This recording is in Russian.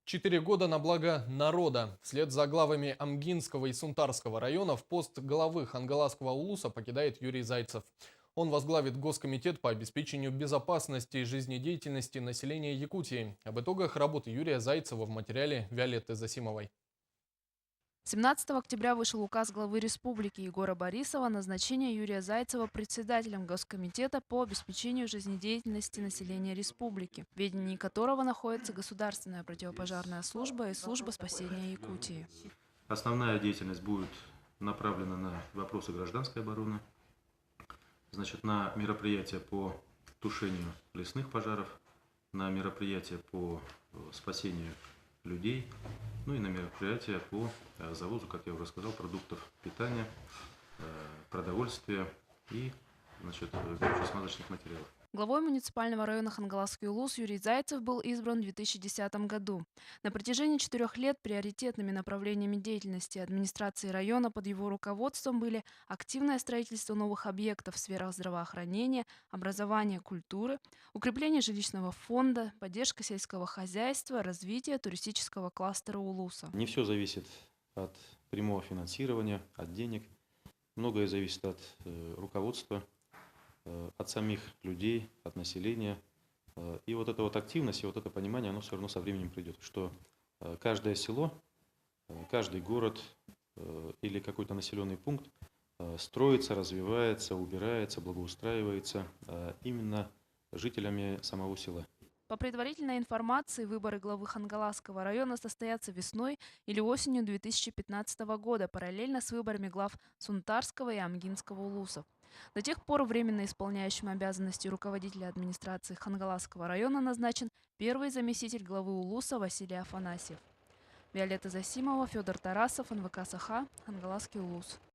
4 года на благо народа. Вслед за главами Амгинского и Сунтарского районов пост главы Хангаласского улуса покидает Юрий Зайцев. Он возглавит Госкомитет по обеспечению безопасности и жизнедеятельности населения Якутии. Об итогах работы Юрия Зайцева в материале Виолетты Засимовой. 17 октября вышел указ главы республики Егора Борисова о назначении Юрия Зайцева председателем Госкомитета по обеспечению жизнедеятельности населения республики, в ведении которого находится Государственная противопожарная служба и служба спасения Якутии. Основная деятельность будет направлена на вопросы гражданской обороны, значит, на мероприятия по тушению лесных пожаров, на мероприятия по спасению людей, ну и на мероприятия по завозу, как я уже сказал, продуктов питания, продовольствия и, значит, горюче-смазочных материалов. Главой муниципального района Хангаласский улус Юрий Зайцев был избран в 2010 году. На протяжении 4 лет приоритетными направлениями деятельности администрации района под его руководством были активное строительство новых объектов в сферах здравоохранения, образования, культуры, укрепление жилищного фонда, поддержка сельского хозяйства, развитие туристического кластера улуса. Не все зависит от прямого финансирования, от денег. Многое зависит от руководства, от самих людей, от населения. И вот эта вот активность, и вот это понимание, оно все равно со временем придет, что каждое село, каждый город или какой-то населенный пункт строится, развивается, убирается, благоустраивается именно жителями самого села. По предварительной информации, выборы главы Хангаласского района состоятся весной или осенью 2015 года, параллельно с выборами глав Сунтарского и Амгинского улусов. До тех пор временно исполняющим обязанности руководителя администрации Хангаласского района назначен первый заместитель главы улуса Василий Афанасьев. Виолетта Засимова, Федор Тарасов, НВК Саха, Хангаласский улус.